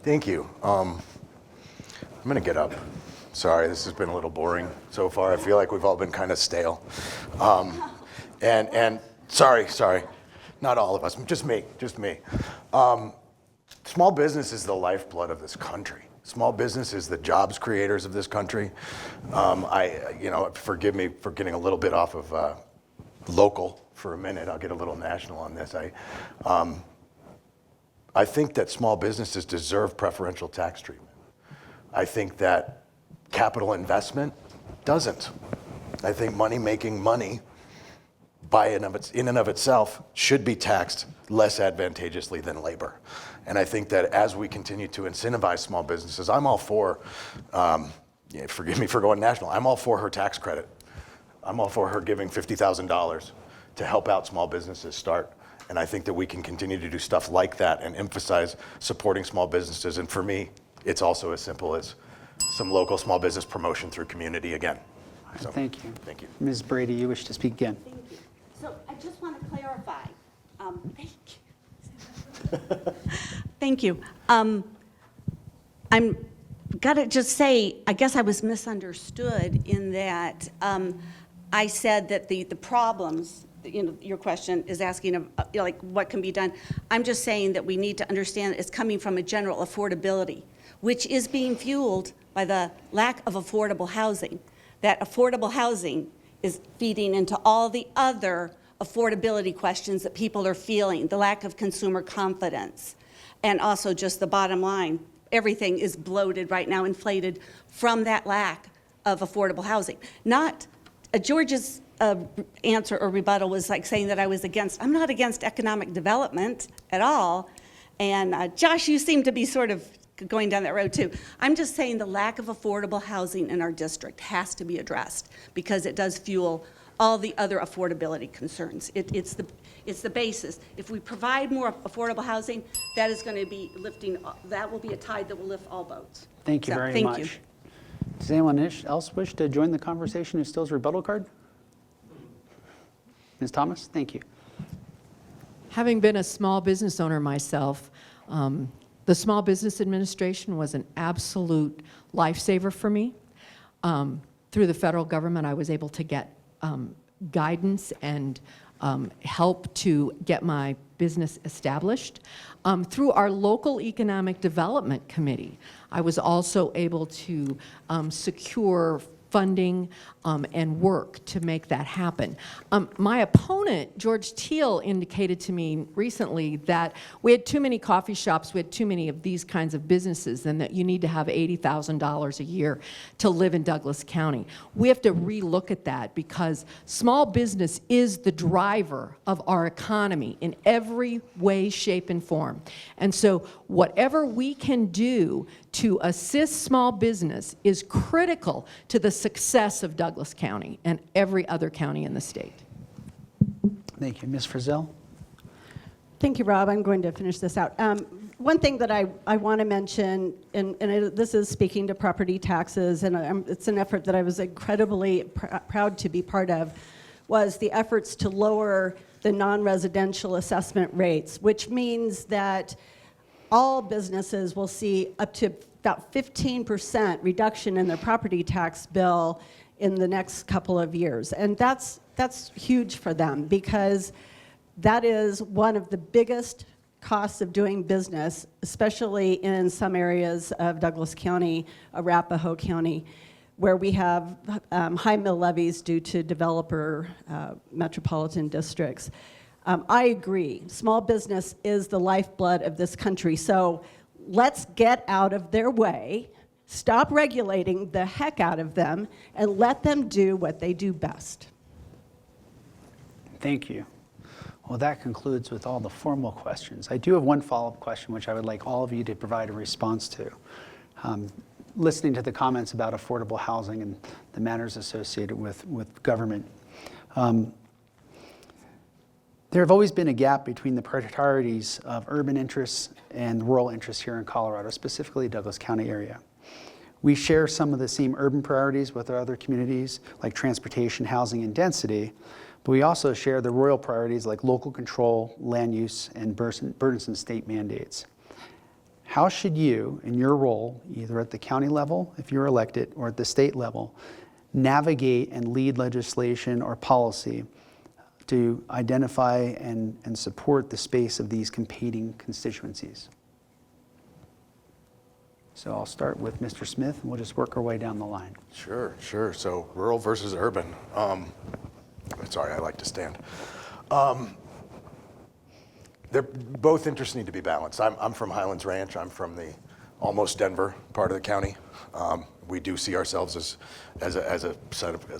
Thank you. I'm going to get up. Sorry, this has been a little boring so far. I feel like we've all been kind of stale. And sorry, not all of us, just me. Small business is the lifeblood of this country. Small business is the jobs creators of this country. Forgive me for getting a little bit off of local for a minute. I'll get a little national on this. I think that small businesses deserve preferential tax treatment. I think that capital investment doesn't. I think making money in and of itself should be taxed less advantageously than labor. And I think that as we continue to incentivize small businesses, I'm all for, forgive me for going national, I'm all for her tax credit. I'm all for her giving $50,000 to help out small businesses start. And I think that we can continue to do stuff like that and emphasize supporting small businesses. And for me, it's also as simple as some local small business promotion through community again. So, Thank you. Thank you. Ms. Brady, you wish to speak again. Thank you. So I just want to clarify. Thank you. I'm gotta just say, I guess I was misunderstood in that I said that the problems, your question is asking like what can be done. I'm just saying that we need to understand it's coming from a general affordability, which is being fueled by the lack of affordable housing. That affordable housing is feeding into all the other affordability questions that people are feeling, the lack of consumer confidence, and also just the bottom line. Everything is bloated right now, inflated from that lack of affordable housing. Not George's answer or rebuttal was like saying that I'm not against economic development at all. And Josh, you seem to be sort of going down that road too. I'm just saying the lack of affordable housing in our district has to be addressed because it does fuel all the other affordability concerns. It's the basis. If we provide more affordable housing, that is going to be that will be a tide that will lift all boats. Thank you very much. You. Does anyone else wish to join the conversation who still has a rebuttal card? Ms. Thomas, thank you. Having been a small business owner myself, the Small Business Administration was an absolute lifesaver for me. Through the federal government, I was able to get guidance and help to get my business established. Through our local economic development committee, I was also able to secure funding and work to make that happen. My opponent, George Teal, indicated to me recently that we had too many coffee shops, we had too many of these kinds of businesses, and that you need to have $80,000 a year to live in Douglas County. We have to relook at that because small business is the driver of our economy in every way, shape, and form. And so whatever we can do to assist small business is critical to the success of Douglas County and every other county in the state. Thank you. Ms. Frizzell? Thank you, Rob. I'm going to finish this out. One thing that I want to mention, and this is speaking to property taxes, and it's an effort that I was incredibly proud to be part of, was the efforts to lower the non-residential assessment rates, which means that all businesses will see up to about 15% reduction in their property tax bill in the next couple of years. And that's huge for them because that is one of the biggest costs of doing business, especially in some areas of Douglas County, Arapahoe County, where we have high mill levies due to developer metropolitan districts. I agree. Small business is the lifeblood of this country. So let's get out of their way, stop regulating the heck out of them, and let them do what they do best. Thank you. Well, that concludes with all the formal questions. I do have one follow-up question, which I would like all of you to provide a response to. Listening to the comments about affordable housing and the matters associated with government, there have always been a gap between the priorities of urban interests and rural interests here in Colorado, specifically Douglas County area. We share some of the same urban priorities with our other communities, like transportation, housing, and density, but we also share the rural priorities like local control, land use, and burdensome state mandates. How should you, in your role, either at the county level, if you're elected, or at the state level, navigate and lead legislation or policy to identify and support the space of these competing constituencies? So I'll start with Mr. Smith, and we'll just work our way down the line. Sure, sure. So rural versus urban. Sorry, I like to stand. They're both interests need to be balanced. I'm from Highlands Ranch. I'm from the almost Denver part of the county. We do see ourselves as a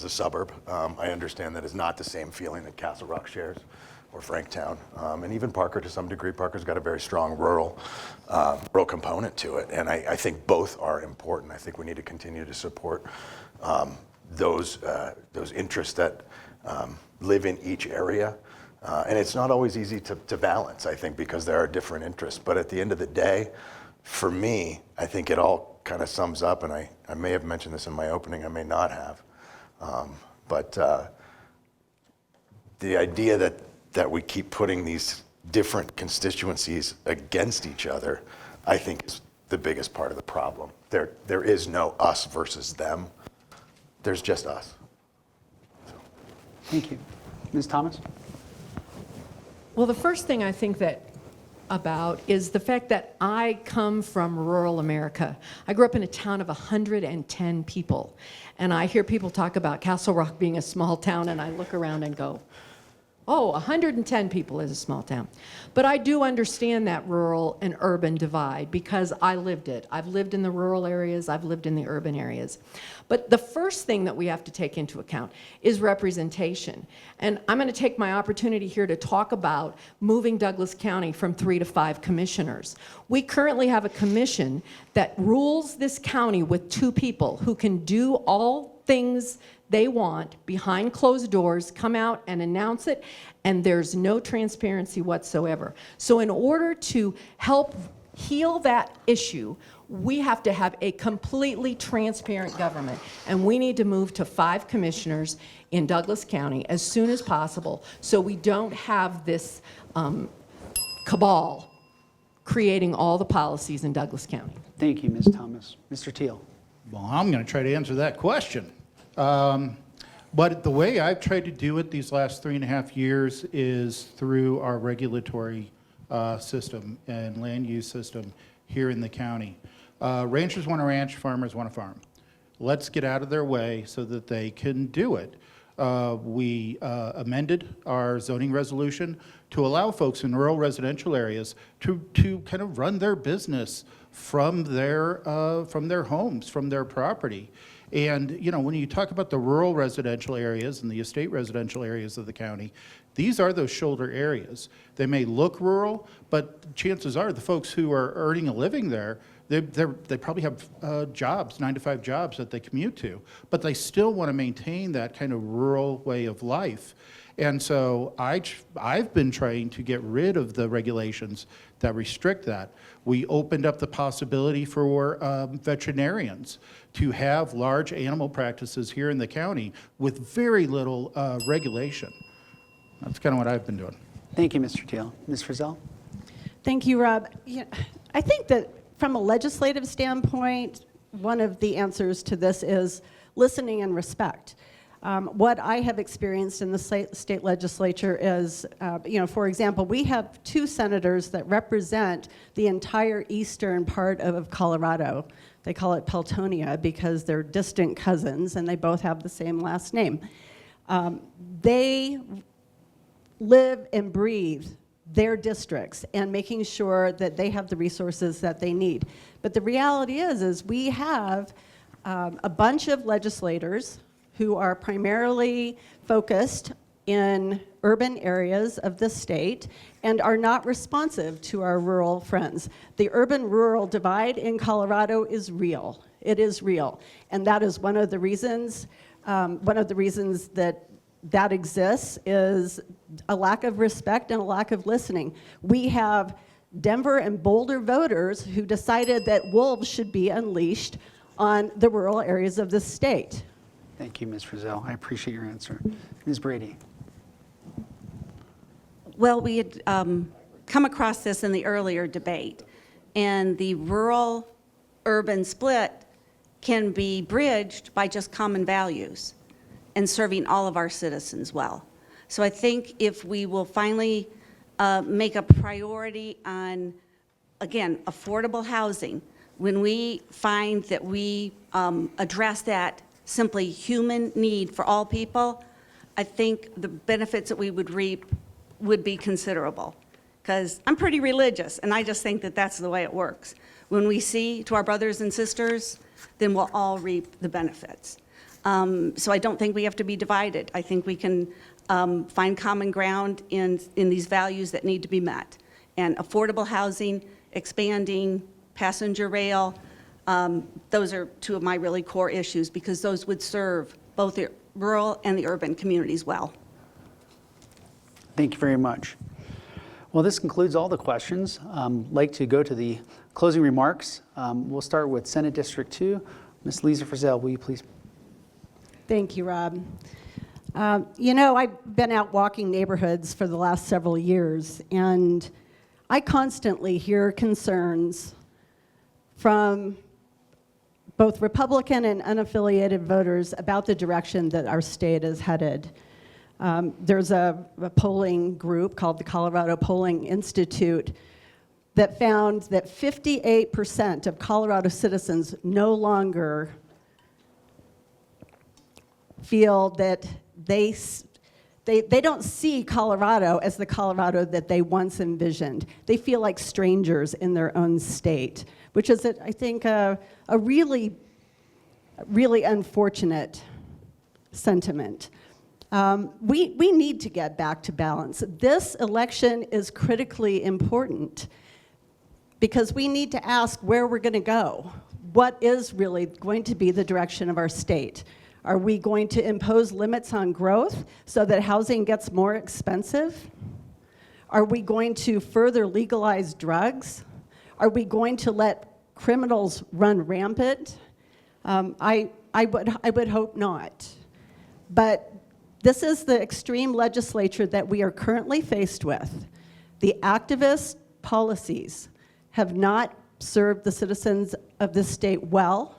suburb. I understand that is not the same feeling that Castle Rock shares, or Franktown, and even Parker to some degree. Parker's got a very strong rural component to it, and I think both are important. I think we need to continue to support those interests that live in each area. And it's not always easy to balance, I think, because there are different interests. But at the end of the day, for me, I think it all kind of sums up, and I may have mentioned this in my opening, I may not have. But the idea that we keep putting these different constituencies against each other, I think is the biggest part of the problem. There is no us versus them. There's just us. So. Thank you. Ms. Thomas? Well, the first thing I think about is the fact that I come from rural America. I grew up in a town of 110 people, and I hear people talk about Castle Rock being a small town, and I look around and go, oh, 110 people is a small town. But I do understand that rural and urban divide because I lived it. I've lived in the rural areas, I've lived in the urban areas. But the first thing that we have to take into account is representation. And I'm going to take my opportunity here to talk about moving Douglas County from 3 to 5 commissioners. We currently have a commission that rules this county with 2 people who can do all things they want behind closed doors, come out and announce it, and there's no transparency whatsoever. So in order to help heal that issue, we have to have a completely transparent government, and we need to move to 5 commissioners in Douglas County as soon as possible so we don't have this cabal creating all the policies in Douglas County. Thank you, Ms. Thomas. Mr. Teal? Well, I'm going to try to answer that question. But the way I've tried to do it these last 3.5 years is through our regulatory system and land use system here in the county. Ranchers want to ranch, farmers want to farm. Let's get out of their way so that they can do it. We amended our zoning resolution to allow folks in rural residential areas to kind of run their business from their homes, from their property. And you know, when you talk about the rural residential areas and the estate residential areas of the county, these are those shoulder areas. They may look rural, but chances are the folks who are earning a living there, they probably have jobs, 9-to-5 jobs that they commute to, but they still want to maintain that kind of rural way of life. And so I've been trying to get rid of the regulations that restrict that. We opened up the possibility for veterinarians to have large animal practices here in the county with very little regulation. That's kind of what I've been doing. Thank you, Mr. Teal. Ms. Frizzell? Thank you, Rob. Yeah, I think that from a legislative standpoint, one of the answers to this is listening and respect. What I have experienced in the state legislature is, for example, we have 2 senators that represent the entire eastern part of Colorado. They call it Peltonia because they're distant cousins and they both have the same last name. They live and breathe their districts and making sure that they have the resources that they need. But the reality is we have a bunch of legislators who are primarily focused in urban areas of the state and are not responsive to our rural friends. The urban-rural divide in Colorado is real. It is real. And that is one of the reasons that exists is a lack of respect and a lack of listening. We have Denver and Boulder voters who decided that wolves should be unleashed on the rural areas of the state. Thank you, Ms. Frizzell. I appreciate your answer. Ms. Brady. Well, we had come across this in the earlier debate, and the rural-urban split can be bridged by just common values and serving all of our citizens well. So I think if we will finally make a priority on, again, affordable housing, when we find that we address that simply human need for all people, I think the benefits that we would reap would be considerable. Because I'm pretty religious, and I just think that that's the way it works. When we see to our brothers and sisters, then we'll all reap the benefits. So I don't think we have to be divided. I think we can find common ground in these values that need to be met. And affordable housing, expanding, passenger rail, those are two of my really core issues because those would serve both the rural and the urban communities well. Thank you very much. Well, this concludes all the questions. I'd like to go to the closing remarks. We'll start with Senate District 2. Ms. Lisa Frizzell, will you please? Thank you, Rob. You know, I've been out walking neighborhoods for the last several years, and I constantly hear concerns from both Republican and unaffiliated voters about the direction that our state is headed. There's a polling group called the Colorado Polling Institute that found that 58% of Colorado citizens no longer feel that they don't see Colorado as the Colorado that they once envisioned. They feel like strangers in their own state, which is, I think, a really, really unfortunate sentiment. We need to get back to balance. This election is critically important because we need to ask where we're going to go. What is really going to be the direction of our state? Are we going to impose limits on growth so that housing gets more expensive? Are we going to further legalize drugs? Are we going to let criminals run rampant? I would hope not. But this is the extreme legislature that we are currently faced with. The activist policies have not served the citizens of this state well.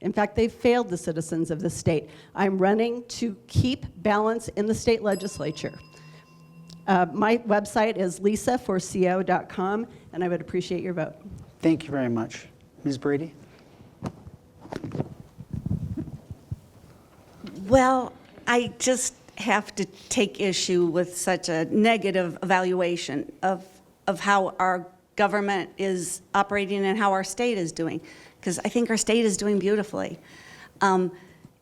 In fact, they've failed the citizens of the state. I'm running to keep balance in the state legislature. My website is lisaforco.com, and I would appreciate your vote. Thank you very much. Ms. Brady? Well, I just have to take issue with such a negative evaluation of how our government is operating and how our state is doing, because I think our state is doing beautifully.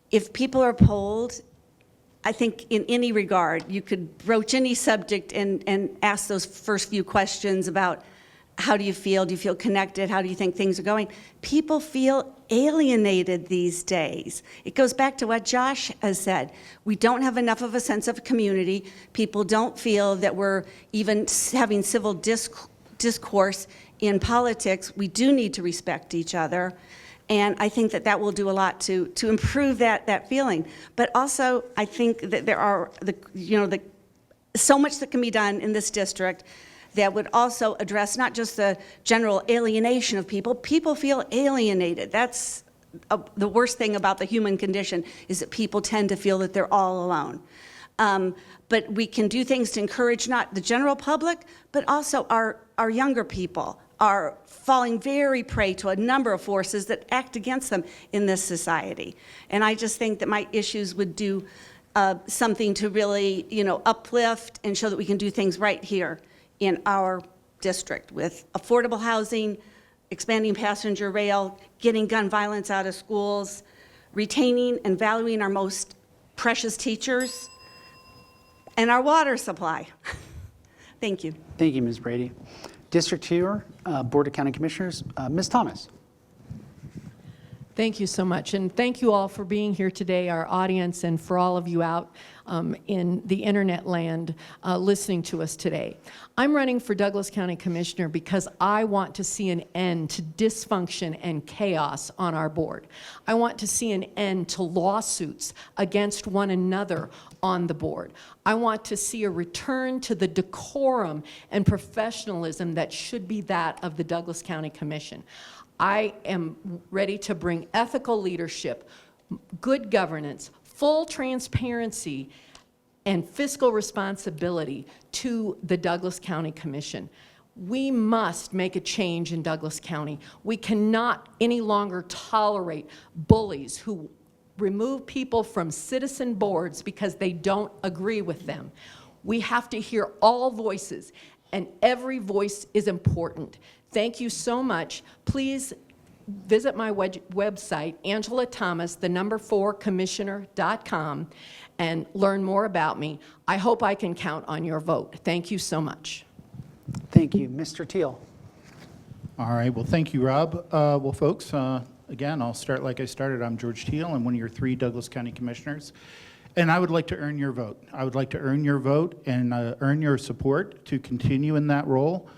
If people are polled, I think in any regard, you could broach any subject and ask those first few questions about how do you feel? Do you feel connected? How do you think things are going? People feel alienated these days. It goes back to what Josh has said. We don't have enough of a sense of community. People don't feel that we're even having civil discourse in politics. We do need to respect each other. And I think that will do a lot to improve that feeling. But also, I think that there are so much that can be done in this district that would also address not just the general alienation of people. People feel alienated. That's the worst thing about the human condition, is that people tend to feel that they're all alone. But we can do things to encourage not the general public, but also our younger people are falling very prey to a number of forces that act against them in this society. And I just think that my issues would do something to really, uplift and show that we can do things right here in our district with affordable housing, expanding passenger rail, getting gun violence out of schools, retaining and valuing our most precious teachers, and our water supply. Thank you. Thank you, Ms. Brady. District 2, Board of County Commissioners, Ms. Thomas. Thank you so much, and thank you all for being here today, our audience, and for all of you out in the internet land listening to us today. I'm running for Douglas County Commissioner because I want to see an end to dysfunction and chaos on our board. I want to see an end to lawsuits against one another on the board. I want to see a return to the decorum and professionalism that should be that of the Douglas County Commission. I am ready to bring ethical leadership, good governance, full transparency, and fiscal responsibility to the Douglas County Commission. We must make a change in Douglas County. We cannot any longer tolerate bullies who remove people from citizen boards because they don't agree with them. We have to hear all voices, and every voice is important. Thank you so much. Please visit my website, AngelaThomas4commissioner.com, and learn more about me. I hope I can count on your vote. Thank you so much. Thank you. Mr. Teal. All right, well, thank you, Rob. Well, folks, again, I'll start like I started. I'm George Teal. I'm one of your 3 Douglas County Commissioners, and I would like to earn your vote. I would like to earn your vote and earn your support to continue in that role.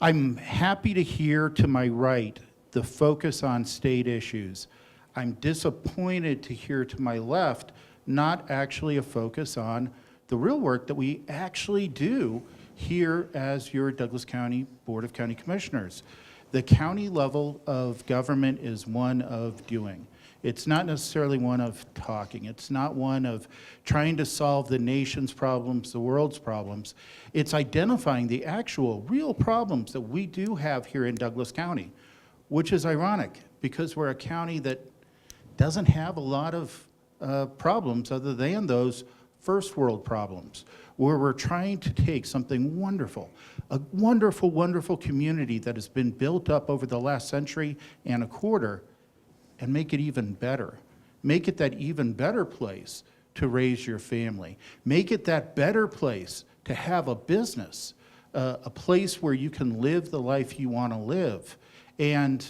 I'm happy to hear to my right the focus on state issues. I'm disappointed to hear to my left not actually a focus on the real work that we actually do here as your Douglas County Board of County Commissioners. The county level of government is one of doing. It's not necessarily one of talking. It's not one of trying to solve the nation's problems, the world's problems. It's identifying the actual real problems that we do have here in Douglas County, which is ironic because we're a county that doesn't have a lot of problems other than those first world problems, where we're trying to take something wonderful, a wonderful, wonderful community that has been built up over the last century and a quarter, and make it even better. Make it that even better place to raise your family. Make it that better place to have a business, a place where you can live the life you want to live. And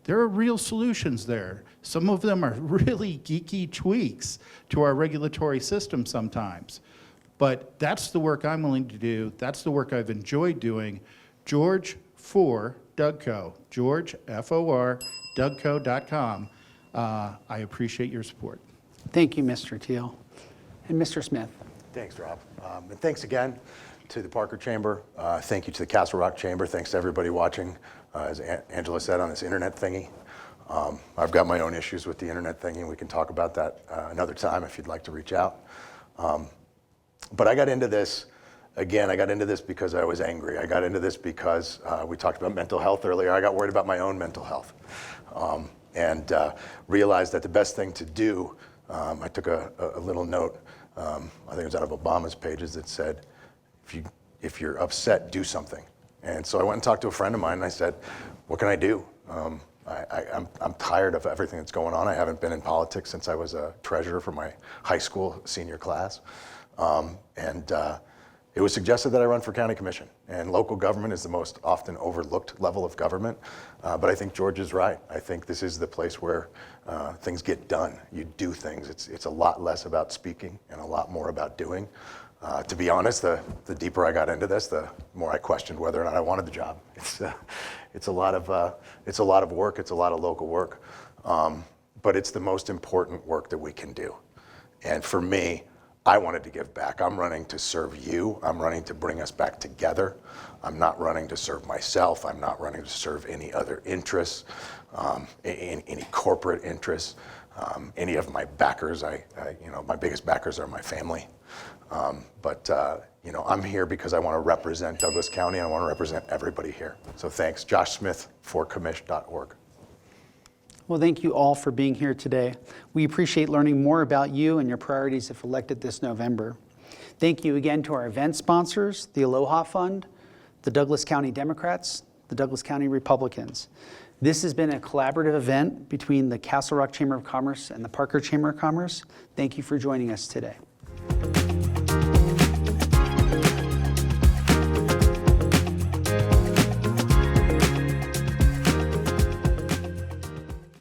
there are real solutions there. Some of them are really geeky tweaks to our regulatory system sometimes. But that's the work I'm willing to do. That's the work I've enjoyed doing. George for Dougco. George, F-O-R, Dougco.com. I appreciate your support. Thank you, Mr. Teal. And Mr. Smith. Thanks, Rob. And thanks again to the Parker Chamber. Thank you to the Castle Rock Chamber. Thanks to everybody watching, as Angela said, on this internet thingy. I've got my own issues with the internet thingy. We can talk about that another time if you'd like to reach out. But I got into this, again, I got into this because I was angry. I got into this because we talked about mental health earlier. I got worried about my own mental health. And realized that the best thing to do, I took a little note, I think it was out of Obama's pages that said, if you're upset, do something. And so I went and talked to a friend of mine and I said, what can I do? I'm tired of everything that's going on. I haven't been in politics since I was a treasurer for my high school senior class. It was suggested that I run for county commission, and local government is the most often overlooked level of government. But I think George is right. I think this is the place where things get done. You do things. It's a lot less about speaking and a lot more about doing. To be honest, the deeper I got into this, the more I questioned whether or not I wanted the job. It's a lot of work. It's a lot of local work, but it's the most important work that we can do. And for me, I wanted to give back. I'm running to serve you. I'm running to bring us back together. I'm not running to serve myself. I'm not running to serve any other interests, any corporate interests, any of my backers. My biggest backers are my family. I'm here because I want to represent Douglas County and I want to represent everybody here. So thanks. Josh Smith for commish.org. Well, thank you all for being here today. We appreciate learning more about you and your priorities if elected this November. Thank you again to our event sponsors, the Aloha Fund, the Douglas County Democrats, the Douglas County Republicans. This has been a collaborative event between the Castle Rock Chamber of Commerce and the Parker Chamber of Commerce. Thank you for joining us today.